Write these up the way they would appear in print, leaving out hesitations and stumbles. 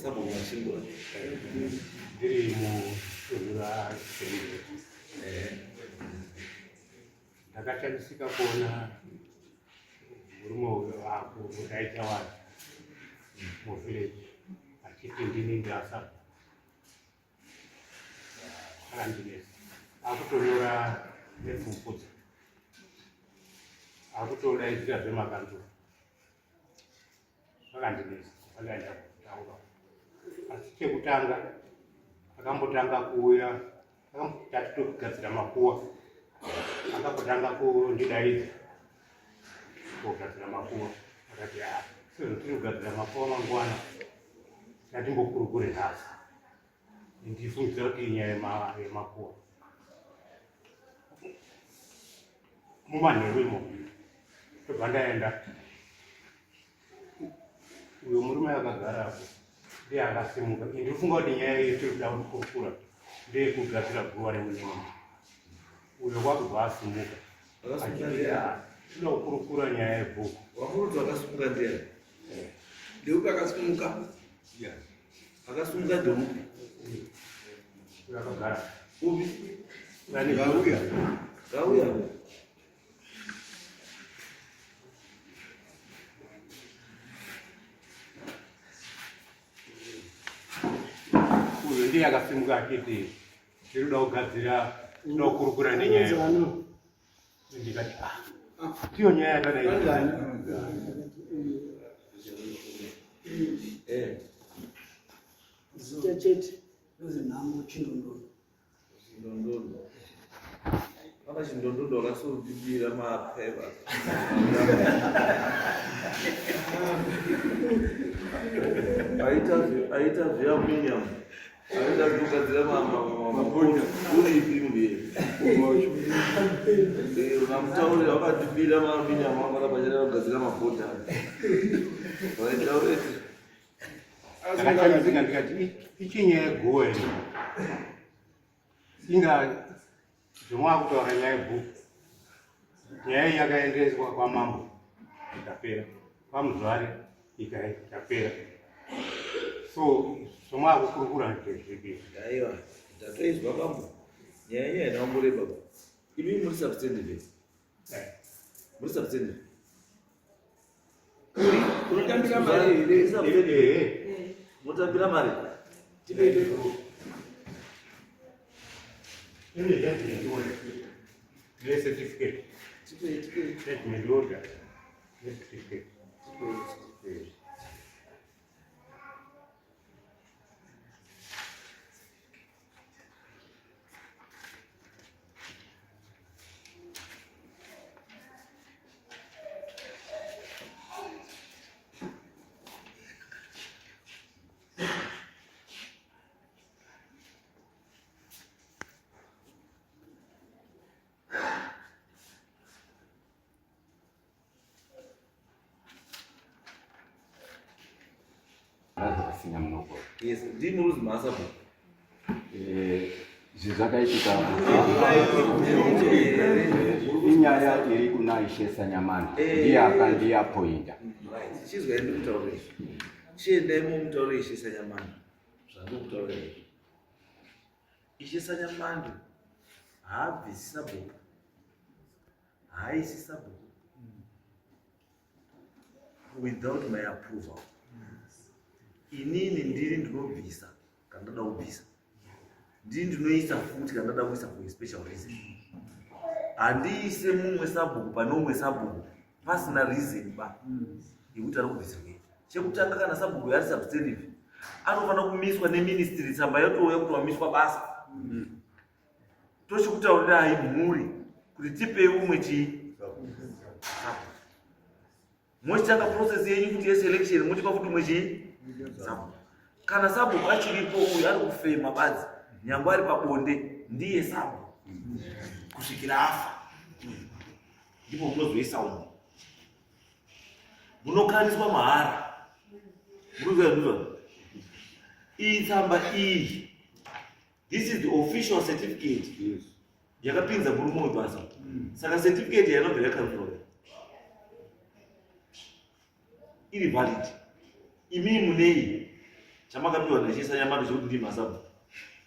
sabhuku machingwa ndiri mutonhora ndakachanisika kuona murume wako udaita vanhu muvhileji achiti ndini ndasabva akandinesa akutonyora nepfupfudza akutodaidzira zvemakanzuro zvakandinesa akaenda kutaura asi chekutanga akambotanga kuuya tatitogadzira makuwa akambotanga kundidaidza kugadzira makuwa akati sezvo tiri kugadzira makuwa mangwana ngatimbokurukure nhasi ndifungidzira kuti inyaya yemakuwa mumanheru imomo tobva ndaenda uyo murume akagarapo ndiye akasimuka ndinofunga kuti nyaya yetiri kuda kukurukura ndeyekugadzira guruva remunyama uyo kwakubva asimuka tinoda kukurukura nyaya yebhuku wakuruti wakasimuka ndiani ndeupi akasimuka akasimuka ndeupi uyo akagara upi gauya uyo ndiye akasimuka achiti ndiri kuda kugadzira tinoda kukurukura nenyaya ndikati tiyo nyaya yakadai zita chete rozinhamo chindondondo apa chindondondo akasodibira mapeva aita zveamunium aita kugadzira uripi mberi unamutaurira wakadibira mamunium wakarapachera kugadzira mabhodha vaitaureti akachamizika ndikati ichinyaya yeguwe inga zvomwakutaura nyaya yebhuku nyaya iyi yakaendeswa kwamambo ikapera kwamuzvare ikapera so zvomwakukurukura ndezvipiri aiwa ndatoizwa bambo nyaya nyaya inamboreba imi muri substandard muri substandard unotambira mari here mutambira mari certificate statement order certificate Rakasinya mnoko. yes ndimuruzi masabu Zvakaitika inyaya iri kuna Ishe Sanyamani ndiye akandiapointa. chizwa ndi kutaurira chiendai mumutaurire Ishe Sanyamani zvandikutaurira Ishe Sanyamani haabvisi sabhuku haaisi sabhuku without my approval inini ndiri ndinobvisa kana ndada kubvisa ndiri ndinoisa futi kana ndada kuisa for special reason handiise mumwe sabhuku pane umwe sabhuku pasina reason ba yekuti ari kubvisirwa chekutanga kana sabhuku yari substantive anofanira kumiswa neministry tsamba yotouya kuti wamiswa basa tochikutaurirai mhuri kuti tipei umwe mochitanga process yenyu kuti yeselection mochipa futi umwe sabhuku kana sabhuku achiripo uyu ari kufema badzi nyangwe ari pabonde ndiye sabhuku kusvikira afa ndipo munozoisa umwe munokaniswa mahara munozoyanuzwa iyi tsamba iyi this is the official certificate yakapinza murume webasa saka certificate yainobva yakanzura iri valid imini munei chamakapiwa nachisa nyamando chekuti ndi masabu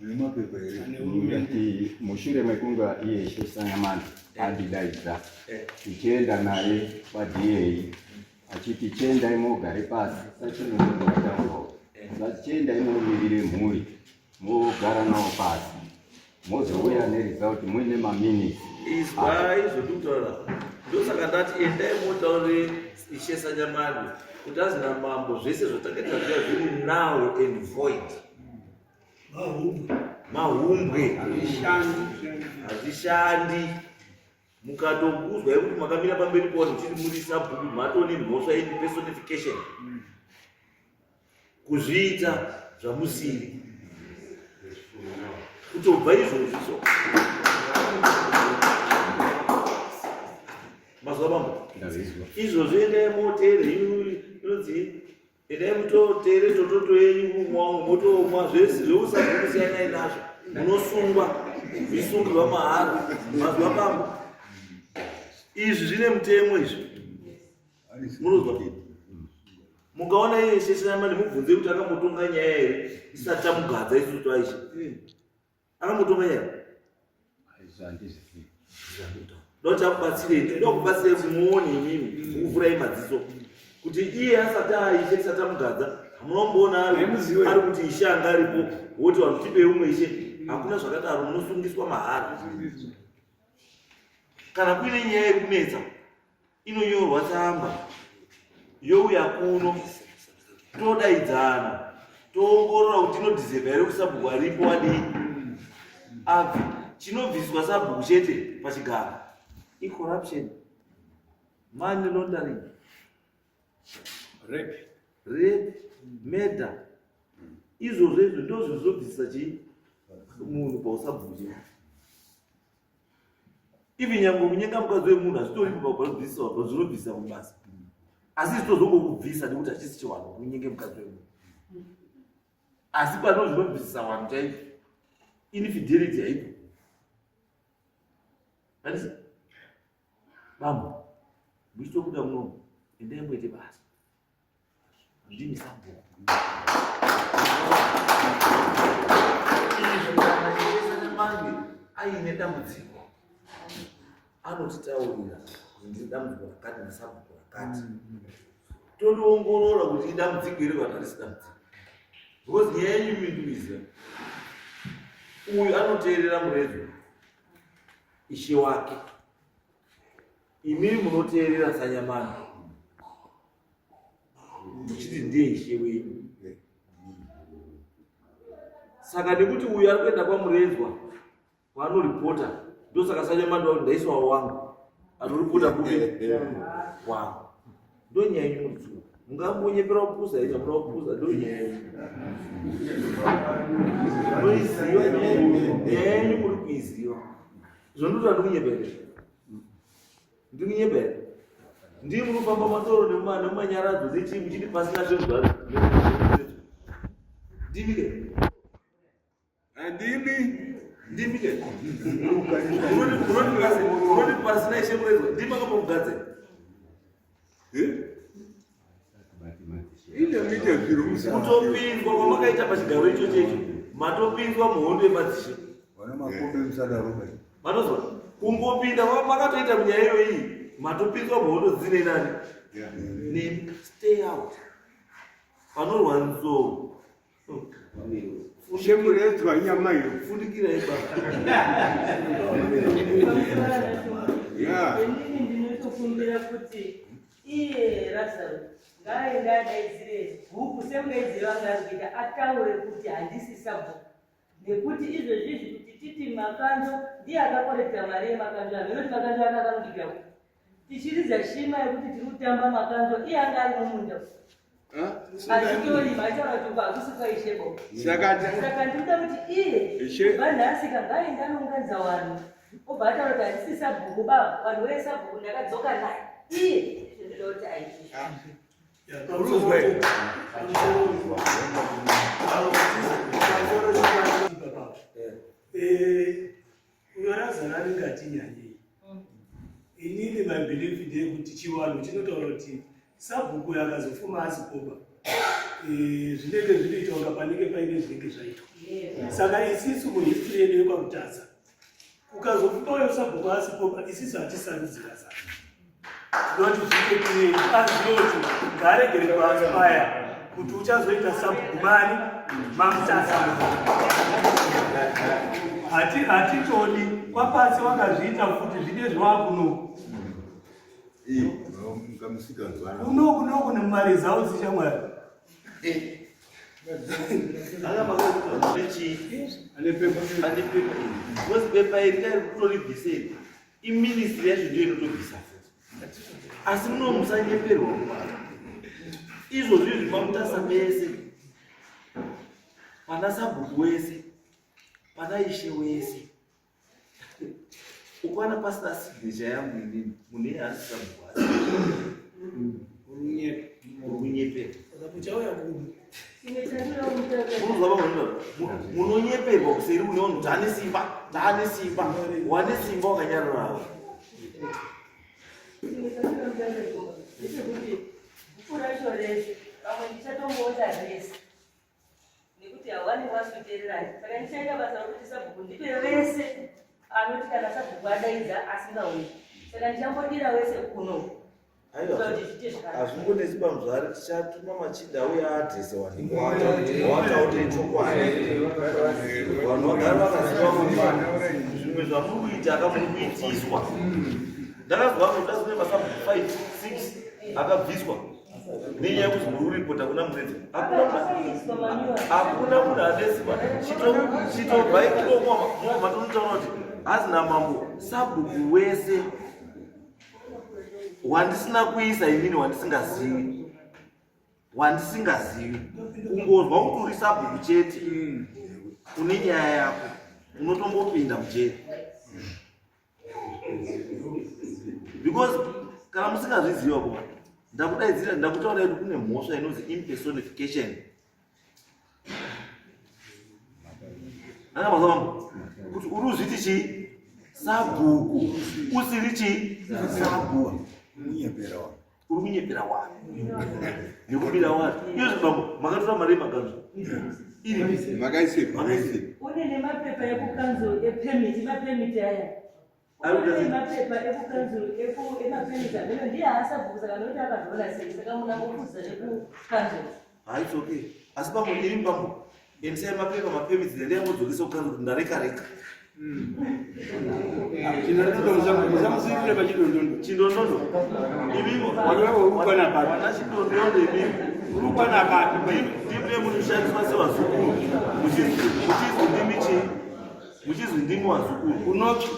nemapepa ere ngati mushure mekunga iye Ishesa Nyamando andidaidza tichienda naye paDA achiti chenda imogare pasi sachinotaura sachienda imomirire mhuri mogara nawo pasi mozouya neresult muine maminisi izvotutaura ndosaka ndati endai motaure Ishesa Nyamando kuti azina mambo zvese zvatakaita zviya zviri now and void mahumbwe hazvishandi mukatokuzwa kuti makamira pamberi pavo muchiri muri sabhuku matoni mhosva yepersonification kuzviita zvamusiri kutobva izvozvo mazuva pambo izvozvo endai motere inonzi endai mutotere tototo yenyu motomwa zvese zveusabhuku siyanai nazvo munosungwa zvisungirwa mahara mazuva pambo izvi zvine mutemo izvi munozwa mukaona iye Ishesa Nyamando mubvunze kuti akamotonga nyaya here isati tamugadza isusu twaishe akamotonga nyaya doti akubatsirei ndokubatsirei kumuone imimi kukuvurai madziso kuti iye asati aishe tisati tamugadza munomboona ari kuti ishe anga aripo woti vanotibei umwe ishe hakuna zvakadaro munosungiswa mahara kana kuine nyaya yekunetsa inonyorwa tsamba youya kuno todaidzana toongorora kuti inodhizeva here kuti sabhuku aripo adii abvi chinobviswa sabhuku chete pachigaro icorruption money laundering rape murder izvozvo izvo ndo zvizobvisisa chii munhu pausabhuku chete ivi nyange kunyenga mukadzi wemunhu hazvitoripo pakubvisisa wabva zvinobvisa mubasa asi zvitozongokubvisa nekuti hachisi chiwanhu kunyenge mukadzi wemunhu asi pano zvinobvisisa wanhu chaipo infidelity haipo andisa bambo muchitobuda munomu endai mboite basa ndini sabhuku Ishesa Nyamando aine dambudziko anotitaurira kuti ndiri dambudziko rakati nesabhuku rakati tondoongorora kuti idambudziko iri kana risi dambudziko because nyaya yenyu minduiziva uyu anoteerera muredzo ishe wake imiri munoteerera saNyamando muchiti ndiye ishe wenyu saka nekuti uyu ari kuenda kwamuredzwa kwanoripota ndosaka saNyamando kuti ndaiswa wangu anoripota kupi wangu ndo nyaya yenyu mutsuva mungambonyepera kupuza ita muda kupuza ndo nyaya yenyu noiziva nyaya yenyu muri kuiziva zvondoti handikunyepere ndikunyepere ndii munofamba matoro nemumanyaradzo dzechii muchiti pasina zvezvari ndimike ndimike unoti pasina ishe muredzwa ndimakambomugadzira kutopinzwa kwamakaita pachigaro ichocho icho matopinzwa muhondo yemadzishe matozwa kungopinda makatoita munyaya iyo iyi matopinzwa muhondo dzine nani nemi stay out panorwa nzou shemuredzwa nyama iyo fundikirai inini ndinotokumbira kuti iye Lazarus ngaende adaidzire bhuku semudaidziri vanga ari kuita ataure kuti handisi sabhuku nekuti izvezvizvi kuti titi makanzo ndiye akakorekta mari yemakanzo avo inoti makanzo akakanodikira kuti tichiridza shima yekuti tiri kutamba makanzo iye anga ari mumunda achitorima achaura kuti hakusi kwaishebo saka ndinoda kuti iye vanhasika ngaende anounganidza vanhu obva ataura kuti handisi sabhuku ba vanhu vesabhuku ndakadzoka naye iye zvinoda kuti aitisha unorazana ringati nyanyei inini mabhilifi ndeyekuti chiwanhu chinotaura kuti sabhuku yakazofuma asipoba zvinenge zvinoitwa kunga panenge paine zvinenge zvaitwa. Saka isisu muhistory yedu yekwakutadza ukazofuka usabhuku asipo isisu hatisarudzira zana tinoti zviite kuei azvinoti ngaregere kuaspaya kuti uchazoita sabhuku mari mamutasa hatitodi kwapasi wakazviita futi zvine zvawakuno kunoku nemari dzavo dzichamwari pepa iri dai kutoribvisei iministry yacho ndiyo inotobvisa asi munomusanyeperwa izvo zvizvi pamutasa pese pana sabhuku wese pana ishe wese ukwana pasina signature yangu inini mune hasi sabhuku asi urunyeperwa munonyeperwa kuseri kune vanhu taane simba wane simba wakanyararawo nekuti hawani waswitererani saka ndichaita basa rokuti sabhuku ndipe wese anoti kana sabhuku adaidza asingauyi saka ndichambodira wese kuno hazvingonesi pamuzvari tichatuma machinda auya adrese wataute chokwadi vanhu vagara vakaziva kuti zvimwe zvamuri kuita akamuri kuitiswa ndakazwa kuti asine masabhuku 5 6 akabviswa nenyaya yekuti muri kuripota kuna muredzi hakuna munhu anesimba chitobvaikilomwa matonotaura kuti hazina mambo sabhuku wese wandisina kuisa inini wandisingazivi kungozwa kuti uri sabhuku chete une nyaya yako unotombopinda mujeri because kana musingazviziva kuma ndakudaidzira ndakutaura kuti kune mhosva inonzi impersonification anamazambo kuti uri uzviti chii sabhuku usiri chii sabhuku uri kunyepera wani nekubira wani iyo zvibambo makatora mari yemakanzwa une nemapepa ekukanzuro epemiti mapemiti aya mapepa ekukanzuro emapemiti amene ndiye haasabhuku saka nokuti akazviona sei saka munhu angokudza nekukanzuro haits okay asi pambo iri mbambo endisai mapepa mapemiti ndeyangodzokesa kukanzuro ndarekareka chindondondo wana chindondondo ndipe munoshandiswa sevazukuru muchizwi ndimi wazukuru unoki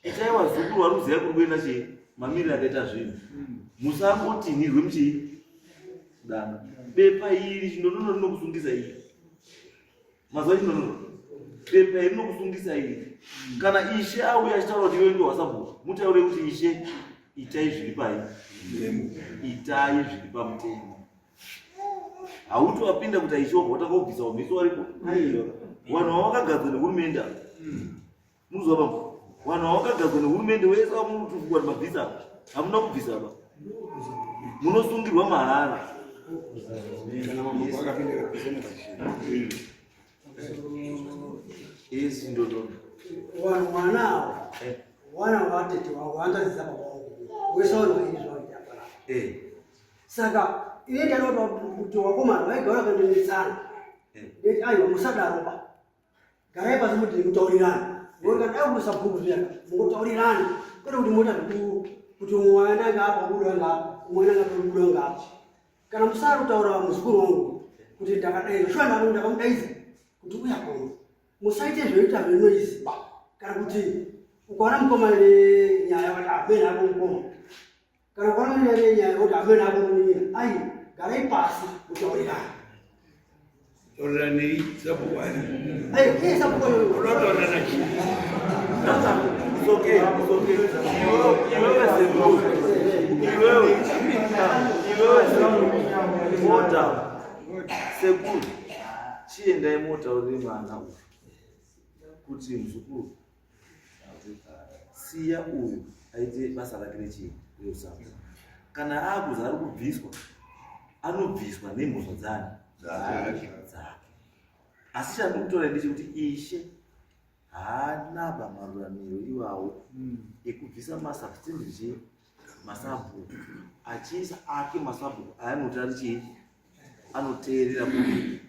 itai wazukuru vari kuziva kuri kuenda chii mamiriro akaita zvinhu musangotinhirwe muchii dana bepa iri chindondondo rinokusungisa iri mazuva chindondondo bepa iri rinokusungisa iri kana ishe auya achitaura kuti iwe ndio wasabhuku mutaure kuti ishe itai zviri pai itai zviri pamutemo hauti wapinda kuti aishe wabva watakobvisa wamhisi waripo vanhu vavakagadzwa nehurumende munoziva pamwe vanhu vavakagadzwa nehurumende wese vamunotufuka kuti mabvisa apa hamuna kubvisa apa munosungirwa mahara esi ndotondo vanhu mwanawo wana watete wangazisa pawangu wese vanhu vaizvaitapara saka ine ndanoda kuti wakomana vaigara kandonetsana eti aiwa musadaroba garai pasi kuti mutaurirana ngokuti dai musabhuku zviyaka mungotaurirana kwete kuti mota kuti mwana ngapa buda ngapa mwana ngapa buda ngapa kana musara kutaura muzukuru wangu kuti ndakadai shwa ndakamudaidza kuti uya kono musaite zvoita zvinoiziba kana kuti ukaona mukoma nenyaya kuti amene ako mukoma kana ukaona nenyaya kuti amene ako munyira ai garai pasi utaurirana Orani sabhuku ai sabhuku unotorana chi it's okay mota sekuru chiendai motaurire mwana uyu kuti muzukuru siya uyu aite basa rake rechii reusamba kana akuzi ari kubviswa anobviswa nemhosva dzake. Asi chandinotora ndechekuti Ishe haana maruramiro iwawo ekubvisa masubstance masabhuku achiisa ake masabhuku aanoti ari chii anoteerera kuti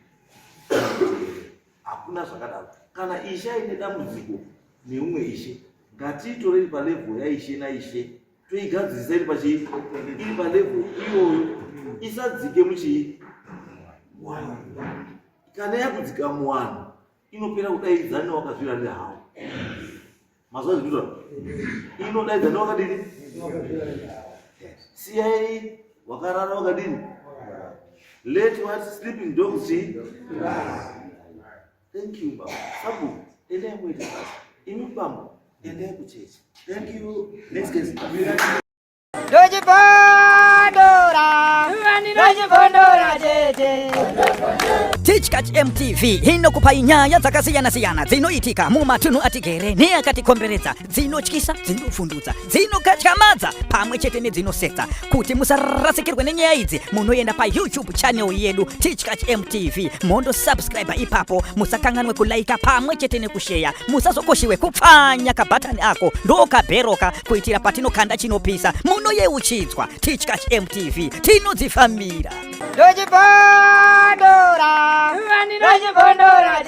hakuna zvakadaro. Kana Ishe aine dambudziko neumwe Ishe, ngatiitorei palevhel yaIshe naIshe toigadzirisa iri pachii iri palevhel iyoyo, isadzike muchii. Kana yakudzika muwanhu inopera kudaidza newakazvirarira hawo. Mazwa zvikutora inodaidza newakadini, siyai wakarara wakadini. Let what sleeping dogs see. Thank you baba. Sabu endai muite basa. Imi bamba endai kuchechi. Thank you. Next case. Teachkach MTV inokupa inyaya dzakasiyana-siyana dzinoitika mumatunhu atigere neakatikomberedza, dzinotyisa, dzinofundutsa, dzinokatyamadza pamwe chete nedzinosetsa. Kuti musarasikirwe nenyaya idzi, munoenda paYouTube channel yedu Teachkach MTV, mondo subscribe ipapo, musakanganwe kulaika pamwe chete nekushare, musazokoshiwe kupfanya kabhatani ako ndokabheroka kuitira patinokanda chinopisa munoyeuchidzwa. Teachkach MTV tinodzifamira. Dojibondora, dojibondora,